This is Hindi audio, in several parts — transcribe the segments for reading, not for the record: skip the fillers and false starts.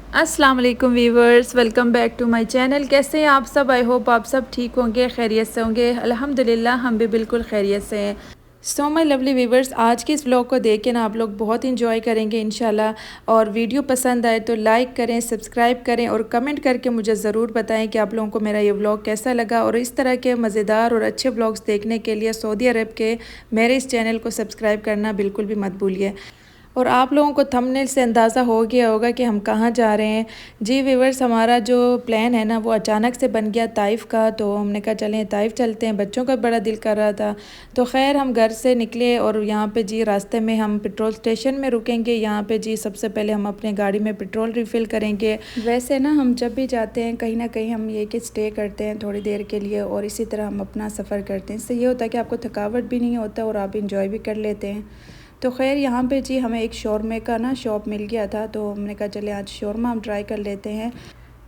अस्सलाम वालेकुम viewers, welcome back to my channel. कैसे हैं आप सब? आई होप आप सब ठीक होंगे, खैरियत से होंगे। अल्हम्दुलिल्लाह हम भी बिल्कुल खैरियत से हैं। सो माय लवली वीवर्स, आज के इस व्लॉग को देख के ना आप लोग बहुत इंजॉय करेंगे इंशाल्लाह। और वीडियो पसंद आए तो लाइक करें, सब्सक्राइब करें और कमेंट करके मुझे ज़रूर बताएं कि आप लोगों को मेरा ये व्लॉग कैसा लगा। और इस तरह के मज़ेदार और अच्छे व्लॉग्स देखने के लिए सऊदी अरब के मेरे इस चैनल को सब्सक्राइब करना बिल्कुल भी मत भूलिए। और आप लोगों को थंबनेल से अंदाज़ा हो गया होगा कि हम कहाँ जा रहे हैं। जी व्यूअर्स, हमारा जो प्लान है ना वो अचानक से बन गया ताइफ़ का। तो हमने कहा चलें ताइफ़ चलते हैं, बच्चों का बड़ा दिल कर रहा था। तो खैर हम घर से निकले और यहाँ पे जी रास्ते में हम पेट्रोल स्टेशन में रुकेंगे। यहाँ पे जी सबसे पहले हम अपने गाड़ी में पेट्रोल रिफ़िल करेंगे। वैसे ना हम जब भी जाते हैं कहीं ना कहीं हम ये कि स्टे करते हैं थोड़ी देर के लिए और इसी तरह हम अपना सफ़र करते हैं। इससे ये होता है कि आपको थकावट भी नहीं होता और आप इंजॉय भी कर लेते हैं। तो ख़ैर यहाँ पे जी हमें एक शौरमे का ना शॉप मिल गया था, तो हमने कहा चले आज शौरमा हम ट्राई कर लेते हैं।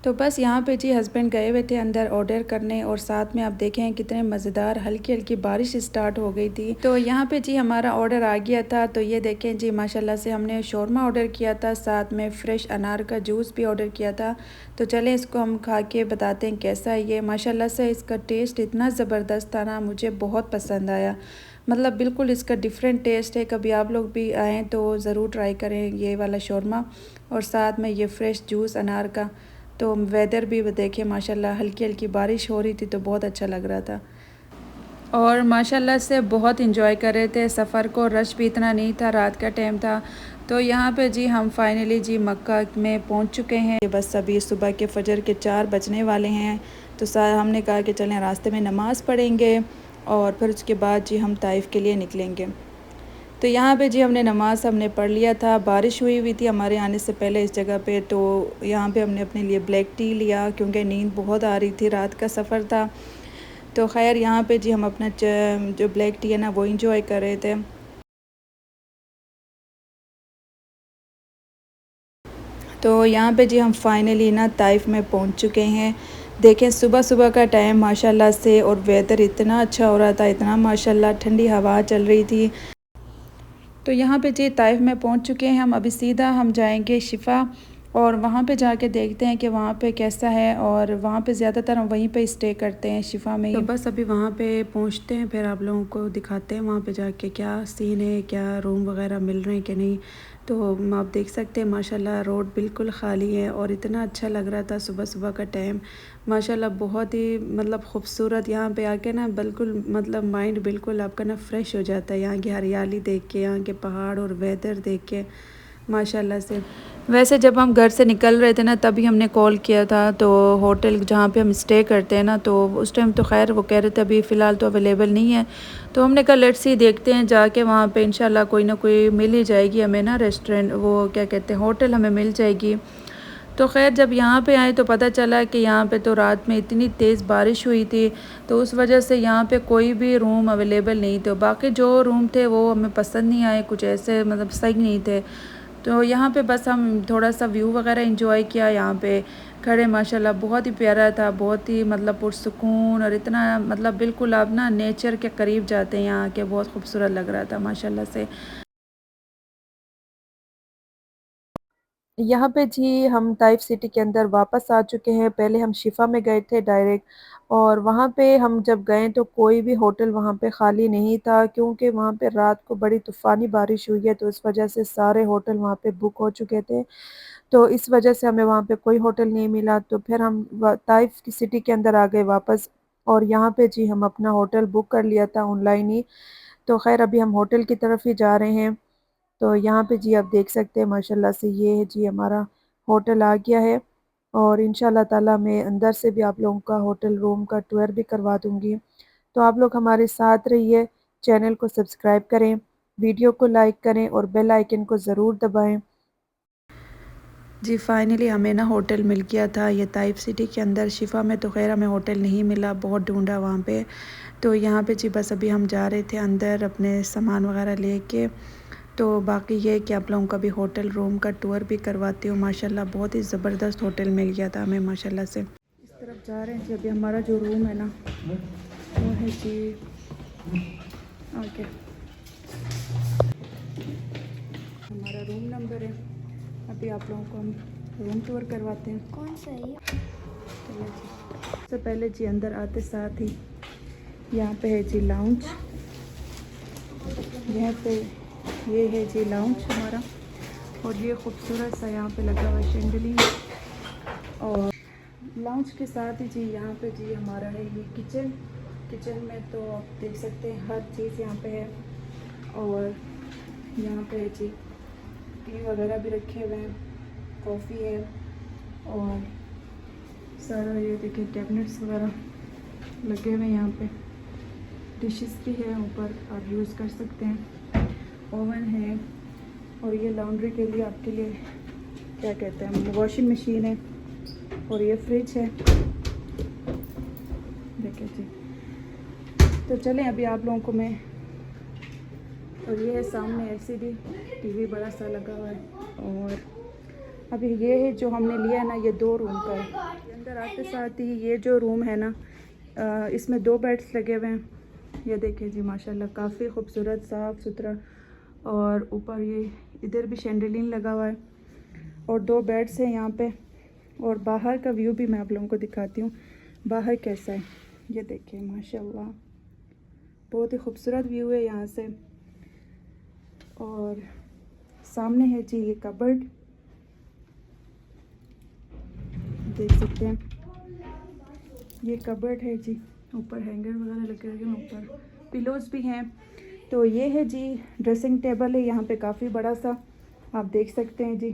तो बस यहाँ पे जी हस्बैंड गए हुए थे अंदर ऑर्डर करने और साथ में आप देखें कितने मज़ेदार हल्की हल्की बारिश स्टार्ट हो गई थी। तो यहाँ पे जी हमारा ऑर्डर आ गया था। तो ये देखें जी माशाल्लाह से हमने शौरमा ऑर्डर किया था, साथ में फ़्रेश अनार का जूस भी ऑर्डर किया था। तो चलें इसको हम खा के बताते हैं कैसा है ये। माशाल्लाह से इसका टेस्ट इतना ज़बरदस्त था ना, मुझे बहुत पसंद आया। मतलब बिल्कुल इसका डिफरेंट टेस्ट है। कभी आप लोग भी आएँ तो ज़रूर ट्राई करें ये वाला शौरमा और साथ में ये फ़्रेश जूस अनार का। तो वेदर भी देखें माशाल्लाह, हल्की हल्की बारिश हो रही थी तो बहुत अच्छा लग रहा था। और माशाल्लाह से बहुत इंजॉय कर रहे थे सफ़र को। रश भी इतना नहीं था, रात का टाइम था। तो यहाँ पे जी हम फाइनली जी मक्का में पहुँच चुके हैं। बस अभी सुबह के फजर के 4 बजने वाले हैं। तो हमने कहा कि चलें रास्ते में नमाज़ पढ़ेंगे और फिर उसके बाद जी हम ताइफ़ के लिए निकलेंगे। तो यहाँ पे जी हमने पढ़ लिया था। बारिश हुई हुई थी हमारे आने से पहले इस जगह पे। तो यहाँ पे हमने अपने लिए ब्लैक टी लिया क्योंकि नींद बहुत आ रही थी, रात का सफ़र था। तो खैर यहाँ पे जी हम अपना जो ब्लैक टी है ना वो इंजॉय कर रहे थे। तो यहाँ पे जी हम फाइनली ना ताइफ़ में पहुँच चुके हैं। देखें सुबह सुबह का टाइम माशाल्लाह से और वेदर इतना अच्छा हो रहा था, इतना माशाल्लाह ठंडी हवा चल रही थी। तो यहाँ पे जी ताइफ़ में पहुँच चुके हैं हम। अभी सीधा हम जाएंगे शिफा और वहाँ पे जाके देखते हैं कि वहाँ पे कैसा है। और वहाँ पे ज़्यादातर हम वहीं पे स्टे करते हैं शिफा में ही। तो बस अभी वहाँ पे पहुँचते हैं, फिर आप लोगों को दिखाते हैं वहाँ पे जाके क्या सीन है, क्या रूम वगैरह मिल रहे हैं कि नहीं। तो आप देख सकते हैं माशाल्लाह रोड बिल्कुल ख़ाली है और इतना अच्छा लग रहा था सुबह सुबह का टाइम। माशाल्लाह बहुत ही मतलब ख़ूबसूरत। यहाँ पे आके ना बिल्कुल मतलब माइंड बिल्कुल आपका ना फ्रेश हो जाता है यहाँ की हरियाली देख के, यहाँ के पहाड़ और वेदर देख के माशाल्लाह से। वैसे जब हम घर से निकल रहे थे ना तभी हमने कॉल किया था। तो होटल जहाँ पे हम स्टे करते हैं ना तो उस टाइम तो खैर वो कह रहे थे अभी फ़िलहाल तो अवेलेबल नहीं है। तो हमने कहा लेट्स सी देखते हैं जाके वहाँ पे इंशाल्लाह कोई ना कोई मिल ही जाएगी हमें ना, रेस्टोरेंट वो क्या कहते हैं होटल हमें मिल जाएगी। तो खैर जब यहाँ पे आए तो पता चला कि यहाँ पे तो रात में इतनी तेज़ बारिश हुई थी तो उस वजह से यहाँ पे कोई भी रूम अवेलेबल नहीं थे। बाकी जो रूम थे वो हमें पसंद नहीं आए, कुछ ऐसे मतलब सही नहीं थे। तो यहाँ पे बस हम थोड़ा सा व्यू वगैरह एंजॉय किया। यहाँ पे खड़े माशाल्लाह बहुत ही प्यारा था, बहुत ही मतलब पुरसुकून और इतना मतलब बिल्कुल आप ना नेचर के करीब जाते हैं यहाँ के, बहुत खूबसूरत लग रहा था माशाल्लाह से। यहाँ पे जी हम ताइफ सिटी के अंदर वापस आ चुके हैं। पहले हम शिफा में गए थे डायरेक्ट और वहाँ पे हम जब गए तो कोई भी होटल वहाँ पे ख़ाली नहीं था क्योंकि वहाँ पे रात को बड़ी तूफ़ानी बारिश हुई है तो इस वजह से सारे होटल वहाँ पे बुक हो चुके थे। तो इस वजह से हमें वहाँ पे कोई होटल नहीं मिला। तो फिर हम ताइफ की सिटी के अंदर आ गए वापस और यहाँ पे जी हम अपना होटल बुक कर लिया था ऑनलाइन ही। तो खैर अभी हम होटल की तरफ ही जा रहे हैं। तो यहाँ पे जी आप देख सकते हैं माशाल्लाह से ये है जी हमारा होटल आ गया है। और इंशाल्लाह ताला मैं अंदर से भी आप लोगों का होटल रूम का टूर भी करवा दूँगी। तो आप लोग हमारे साथ रहिए, चैनल को सब्सक्राइब करें, वीडियो को लाइक करें और बेल आइकन को ज़रूर दबाएँ। जी फाइनली हमें ना होटल मिल गया था ये ताइफ सिटी के अंदर। शिफा में तो खैर हमें होटल नहीं मिला, बहुत ढूंढा वहाँ पे। तो यहाँ पे जी बस अभी हम जा रहे थे अंदर अपने सामान वगैरह लेके। तो बाकी ये है कि आप लोगों का भी होटल रूम का टूर भी करवाती हूँ। माशाल्लाह बहुत ही ज़बरदस्त होटल मिल गया था हमें माशाल्लाह से। इस तरफ जा रहे हैं जी, अभी हमारा जो रूम है ना वो है जी आगे हमारा रूम नंबर है। अभी आप लोगों को हम रूम टूर करवाते हैं। कौन सा है? सबसे पहले जी अंदर आते साथ ही यहाँ पे है जी लाउंज। यहाँ पे ये है जी लाउंज हमारा, और ये खूबसूरत सा यहाँ पे लगा हुआ शैंडलियर। और लाउंज के साथ ही जी यहाँ पे जी हमारा है ये किचन। किचन में तो आप देख सकते हैं हर चीज़ यहाँ पे है। और यहाँ पे जी टी वगैरह भी रखे हुए हैं, कॉफ़ी है, और सारा ये देखिए कैबिनेट्स वगैरह लगे हुए हैं यहाँ पे। डिशेस भी है ऊपर, आप यूज़ कर सकते हैं। ओवन है, और ये लॉन्ड्री के लिए आपके लिए क्या कहते हैं वॉशिंग मशीन है, और ये फ्रिज है देखिए जी। तो चलें अभी आप लोगों को मैं, और ये है सामने एलसीडी टीवी बड़ा सा लगा हुआ है। और अभी ये है जो हमने लिया है ना, ये 2 रूम का है। अंदर आते साथ ही ये जो रूम है ना, इसमें 2 बेड्स लगे हुए हैं। ये देखिए जी माशाल्लाह काफ़ी खूबसूरत साफ़ सुथरा। और ऊपर ये इधर भी शैंडलियर लगा हुआ है, और 2 बेड्स हैं यहाँ पे। और बाहर का व्यू भी मैं आप लोगों को दिखाती हूँ बाहर कैसा है। ये देखिए माशाल्लाह बहुत ही खूबसूरत व्यू है यहाँ से। और सामने है जी ये कबर्ड, देख सकते हैं ये कबर्ड है जी। ऊपर हैंगर वगैरह लगे हुए हैं, ऊपर पिलोज भी हैं। तो ये है जी ड्रेसिंग टेबल है यहाँ पे, काफ़ी बड़ा सा आप देख सकते हैं जी।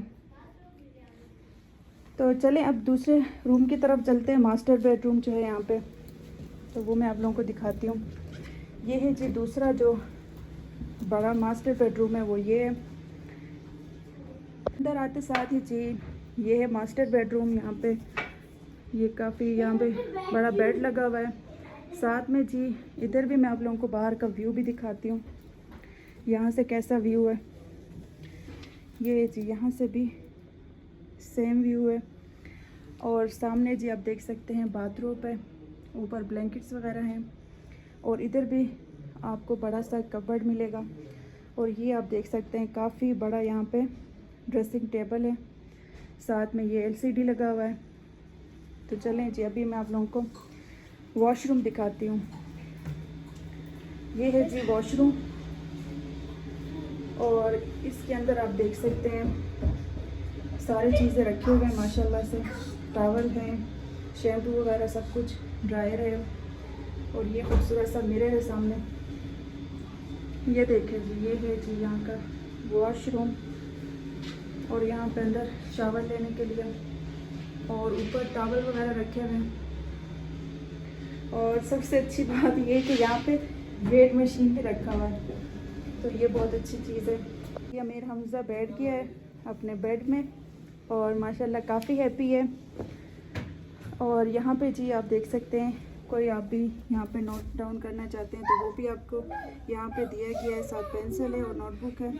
तो चलें अब दूसरे रूम की तरफ चलते हैं। मास्टर बेडरूम जो है यहाँ पे, तो वो मैं आप लोगों को दिखाती हूँ। ये है जी दूसरा जो बड़ा मास्टर बेडरूम है, वो ये है। अंदर आते साथ ही जी ये है मास्टर बेडरूम। यहाँ पे ये काफ़ी यहाँ पे बड़ा बेड लगा हुआ है। साथ में जी इधर भी मैं आप लोगों को बाहर का व्यू भी दिखाती हूँ, यहाँ से कैसा व्यू है। ये जी यहाँ से भी सेम व्यू है। और सामने जी आप देख सकते हैं बाथरूम है, ऊपर ब्लैंकेट्स वगैरह हैं। और इधर भी आपको बड़ा सा कबर्ड मिलेगा। और ये आप देख सकते हैं काफ़ी बड़ा यहाँ पे ड्रेसिंग टेबल है, साथ में ये एलसीडी लगा हुआ है। तो चलें जी अभी मैं आप लोगों को वॉशरूम दिखाती हूँ। ये है जी वॉशरूम, और इसके अंदर आप देख सकते हैं सारी चीज़ें रखी हुई हैं माशाल्लाह से। टॉवल हैं, शैम्पू वगैरह सब कुछ, ड्रायर है। और ये खूबसूरत सा मिरर है सामने। ये देखें जी ये है जी यहाँ का वॉशरूम, और यहाँ पे अंदर शावर लेने के लिए, और ऊपर टॉवल वगैरह रखे हुए हैं। और सबसे अच्छी बात ये है कि यहाँ पे वेट मशीन भी रखा हुआ है, तो ये बहुत अच्छी चीज़ है। ये अमीर हमज़ा बैठ गया है अपने बेड में, और माशाल्लाह काफ़ी हैप्पी है। और यहाँ पे जी आप देख सकते हैं, कोई आप भी यहाँ पे नोट डाउन करना चाहते हैं तो वो भी आपको यहाँ पे दिया गया है। साथ पेंसिल है और नोटबुक है।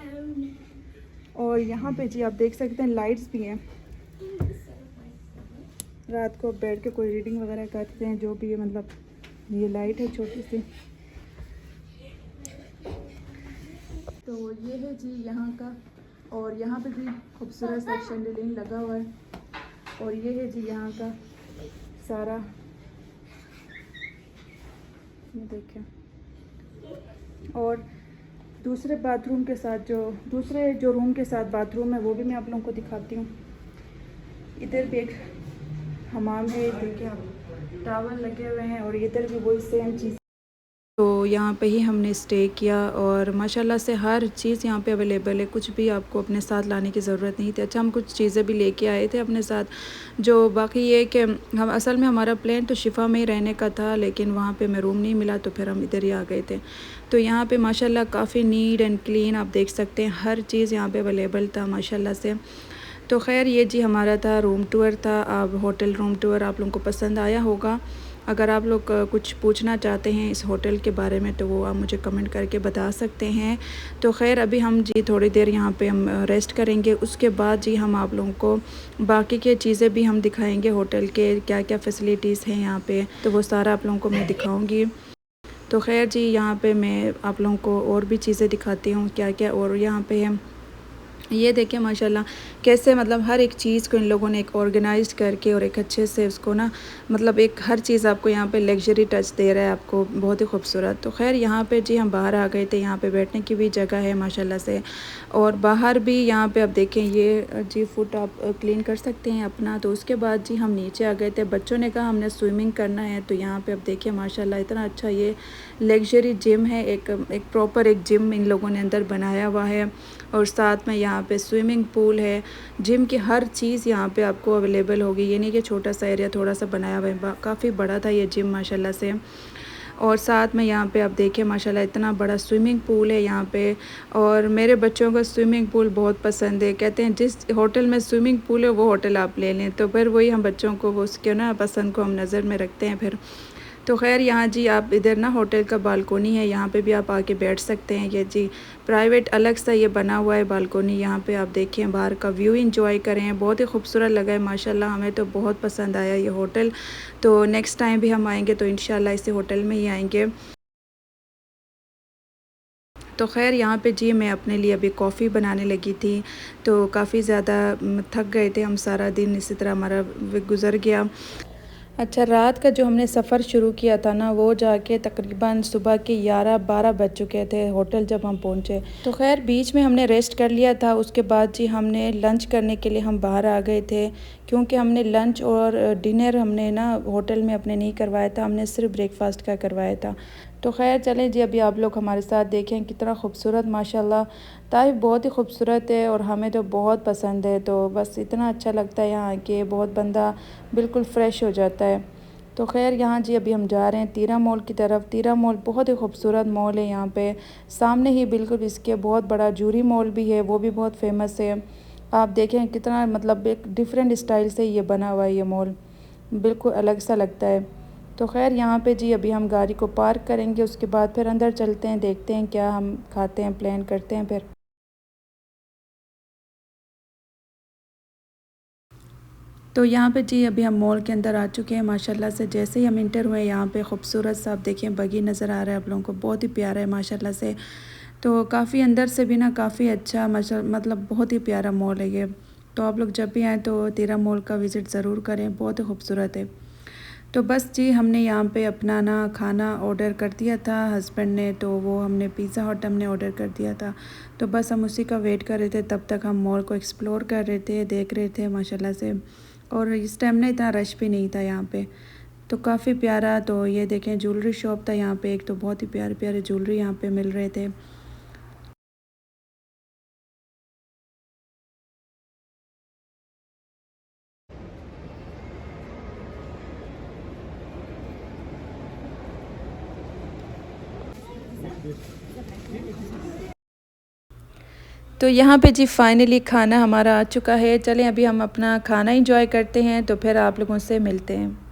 और यहाँ पे जी आप देख सकते हैं लाइट्स भी हैं। रात को बैठ के कोई रीडिंग वगैरह करते हैं जो भी है, मतलब ये लाइट है छोटी सी। तो ये है जी यहाँ का, और यहाँ पे भी खूबसूरत सा शैंडलियर लगा हुआ है। और ये है जी यहाँ का सारा, ये देखें। और दूसरे बाथरूम के साथ दूसरे जो रूम के साथ बाथरूम है वो भी मैं आप लोगों को दिखाती हूँ। इधर भी एक हमाम है, देखिए आप, टॉवल लगे हुए हैं। और इधर भी वही सेम चीज़। तो यहाँ पे ही हमने स्टे किया, और माशाल्लाह से हर चीज़ यहाँ पे अवेलेबल है। कुछ भी आपको अपने साथ लाने की ज़रूरत नहीं थी। अच्छा हम कुछ चीज़ें भी लेके आए थे अपने साथ, जो बाकी ये कि हम असल में हमारा प्लान तो शिफा में ही रहने का था, लेकिन वहाँ पे हमें रूम नहीं मिला, तो फिर हम इधर ही आ गए थे। तो यहाँ पे माशाल्लाह काफ़ी नीट एंड क्लीन आप देख सकते हैं, हर चीज़ यहाँ पर अवेलेबल था माशाल्लाह से। तो खैर ये जी हमारा था रूम टूर था। अब होटल रूम टूर आप लोगों को पसंद आया होगा। अगर आप लोग कुछ पूछना चाहते हैं इस होटल के बारे में तो वो आप मुझे कमेंट करके बता सकते हैं। तो खैर अभी हम जी थोड़ी देर यहाँ पे हम रेस्ट करेंगे, उसके बाद जी हम आप लोगों को बाकी के चीज़ें भी हम दिखाएंगे, होटल के क्या क्या फ़ैसिलिटीज़ हैं यहाँ पे, तो वो सारा आप लोगों को मैं दिखाऊँगी। तो खैर जी यहाँ पे मैं आप लोगों को और भी चीज़ें दिखाती हूँ क्या क्या। और यहाँ पे ये देखें माशाल्लाह कैसे मतलब हर एक चीज़ को इन लोगों ने एक ऑर्गेनाइज्ड करके और एक अच्छे से उसको ना मतलब एक हर चीज़ आपको यहाँ पे लग्जरी टच दे रहा है आपको, बहुत ही खूबसूरत। तो खैर यहाँ पे जी हम बाहर आ गए थे, यहाँ पे बैठने की भी जगह है माशाल्लाह से। और बाहर भी यहाँ पे आप देखें ये जी फुट आप क्लीन कर सकते हैं अपना। तो उसके बाद जी हम नीचे आ गए थे, बच्चों ने कहा हमने स्विमिंग करना है। तो यहाँ पर आप देखिए माशाल्लाह इतना अच्छा ये लग्जरी जिम है, एक प्रॉपर एक जिम इन लोगों ने अंदर बनाया हुआ है। और साथ में यहाँ पे स्विमिंग पूल है, जिम की हर चीज़ यहाँ पे आपको अवेलेबल होगी। ये नहीं कि छोटा सा एरिया थोड़ा सा बनाया हुआ है, काफ़ी बड़ा था ये जिम माशाल्लाह से। और साथ में यहाँ पे आप देखिए माशाल्लाह इतना बड़ा स्विमिंग पूल है यहाँ पे। और मेरे बच्चों को स्विमिंग पूल बहुत पसंद है, कहते हैं जिस होटल में स्विमिंग पूल है वो होटल आप ले लें। तो फिर वही हम बच्चों को वो उसके ना पसंद को हम नज़र में रखते हैं फिर। तो खैर यहाँ जी आप इधर ना होटल का बालकोनी है, यहाँ पे भी आप आके बैठ सकते हैं। ये जी प्राइवेट अलग सा ये बना हुआ है बालकोनी, यहाँ पे आप देखें बाहर का व्यू एंजॉय करें। बहुत ही खूबसूरत लगा है माशाल्लाह, हमें तो बहुत पसंद आया ये होटल। तो नेक्स्ट टाइम भी हम आएंगे तो इंशाल्लाह इसी होटल में ही आएंगे। तो ख़ैर यहाँ पे जी मैं अपने लिए अभी कॉफ़ी बनाने लगी थी। तो काफ़ी ज़्यादा थक गए थे हम, सारा दिन इसी तरह हमारा गुज़र गया। अच्छा, रात का जो हमने सफ़र शुरू किया था ना, वो जाके तकरीबन सुबह के 11-12 बज चुके थे होटल जब हम पहुँचे। तो खैर बीच में हमने रेस्ट कर लिया था। उसके बाद जी हमने लंच करने के लिए हम बाहर आ गए थे, क्योंकि हमने लंच और डिनर हमने ना होटल में अपने नहीं करवाया था, हमने सिर्फ ब्रेकफास्ट का करवाया था। तो खैर चलें जी, अभी आप लोग हमारे साथ देखें कितना खूबसूरत माशाल्लाह ताइफ बहुत ही खूबसूरत है और हमें तो बहुत पसंद है। तो बस इतना अच्छा लगता है यहाँ के, बहुत बंदा बिल्कुल फ़्रेश हो जाता है। तो खैर यहाँ जी अभी हम जा रहे हैं तीरा मॉल की तरफ। तीरा मॉल बहुत ही खूबसूरत मॉल है, यहाँ पे सामने ही बिल्कुल इसके बहुत बड़ा जूरी मॉल भी है, वो भी बहुत फेमस है। आप देखें कितना मतलब एक डिफरेंट स्टाइल से ये बना हुआ है, ये मॉल बिल्कुल अलग सा लगता है। तो खैर यहाँ पे जी अभी हम गाड़ी को पार्क करेंगे, उसके बाद फिर अंदर चलते हैं, देखते हैं क्या हम खाते हैं, प्लान करते हैं फिर। तो यहाँ पे जी अभी हम मॉल के अंदर आ चुके हैं माशाल्लाह से। जैसे ही हम इंटर हुए यहाँ पे खूबसूरत सा आप देखें बगी नज़र आ रहा है आप लोगों को, बहुत ही प्यारा है माशाल्लाह से। तो काफ़ी अंदर से भी ना काफ़ी अच्छा मतलब बहुत ही प्यारा मॉल है ये। तो आप लोग जब भी आएँ तो तीरा मॉल का विज़िट ज़रूर करें, बहुत ही खूबसूरत है। तो बस जी हमने यहाँ पे अपना ना खाना ऑर्डर कर दिया था हस्बैंड ने, तो वो हमने पिज़्ज़ा हट हमने ऑर्डर कर दिया था। तो बस हम उसी का वेट कर रहे थे, तब तक हम मॉल को एक्सप्लोर कर रहे थे, देख रहे थे माशाल्लाह से। और इस टाइम ना इतना रश भी नहीं था यहाँ पे, तो काफ़ी प्यारा। तो ये देखें ज्वेलरी शॉप था यहाँ पे एक, तो बहुत ही प्यारे प्यारे ज्वेलरी यहाँ पे मिल रहे थे। तो यहाँ पे जी फाइनली खाना हमारा आ चुका है। चलें अभी हम अपना खाना इंजॉय करते हैं, तो फिर आप लोगों से मिलते हैं।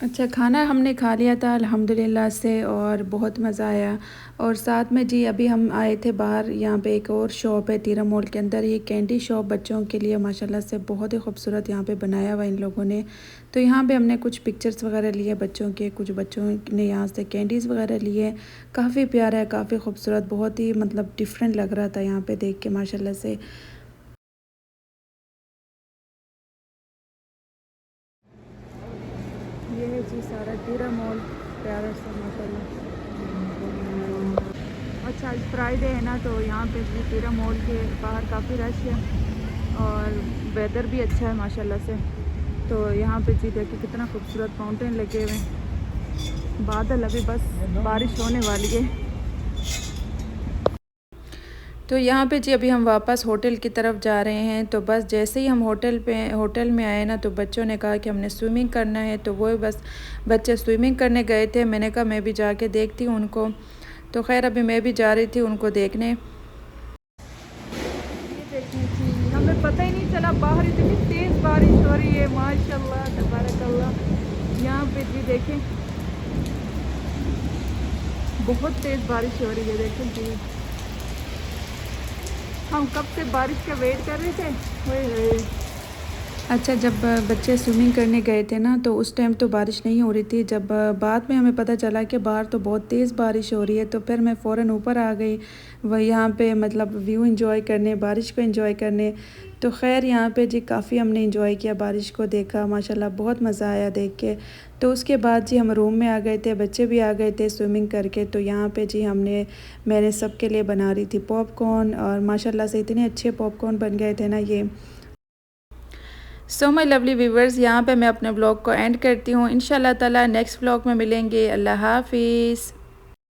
अच्छा, खाना हमने खा लिया था अल्हम्दुलिल्लाह से, और बहुत मज़ा आया। और साथ में जी अभी हम आए थे बाहर, यहाँ पे एक और शॉप है तीरा मॉल के अंदर, ये कैंडी शॉप बच्चों के लिए माशाल्लाह से बहुत ही खूबसूरत यहाँ पे बनाया हुआ इन लोगों ने। तो यहाँ पे हमने कुछ पिक्चर्स वगैरह लिए बच्चों के, कुछ बच्चों ने यहाँ से कैंडीज़ वगैरह लिए। काफ़ी प्यारा है, काफ़ी खूबसूरत, बहुत ही मतलब डिफरेंट लग रहा था यहाँ पर देख के माशाल्लाह से। ये है जी सारा तीरा मॉल, प्यारा सा माशाल्लाह। अच्छा, आज फ्राइडे है ना, तो यहाँ पे भी तीरा मॉल के बाहर काफ़ी रश है और वेदर भी अच्छा है माशाल्लाह से। तो यहाँ पे जी देखिए कितना खूबसूरत फाउंटेन लगे हुए हैं। बादल अभी बस बारिश होने वाली है। तो यहाँ पे जी अभी हम वापस होटल की तरफ जा रहे हैं। तो बस जैसे ही हम होटल में आए ना, तो बच्चों ने कहा कि हमने स्विमिंग करना है, तो वो बस बच्चे स्विमिंग करने गए थे। मैंने कहा मैं भी जाके देखती हूँ उनको। तो खैर अभी मैं भी जा रही थी उनको देखने। ये देखने की हमें पता ही नहीं चला, बाहर इतनी तेज़ बारिश हो रही है माशाल्लाह तबारकल्लाह। यहाँ पे भी देखें बहुत तेज़ बारिश हो रही है, देखें जी। हम कब से बारिश का वेट कर रहे थे। अच्छा, जब बच्चे स्विमिंग करने गए थे ना तो उस टाइम तो बारिश नहीं हो रही थी। जब बाद में हमें पता चला कि बाहर तो बहुत तेज़ बारिश हो रही है तो फिर मैं फ़ौरन ऊपर आ गई वह यहाँ पे मतलब व्यू एंजॉय करने, बारिश को एंजॉय करने। तो खैर यहाँ पे जी काफ़ी हमने एंजॉय किया, बारिश को देखा, माशाल्लाह बहुत मज़ा आया देख के। तो उसके बाद जी हम रूम में आ गए थे, बच्चे भी आ गए थे स्विमिंग करके। तो यहाँ पे जी मैंने सबके लिए बना रही थी पॉपकॉर्न और माशाल्लाह से इतने अच्छे पॉपकॉर्न बन गए थे ना ये। सो माय लवली व्यूवर्स, यहाँ पे मैं अपने ब्लॉग को एंड करती हूँ। इंशाल्लाह ताला नेक्स्ट ब्लॉग में मिलेंगे। अल्लाह हाफिज़।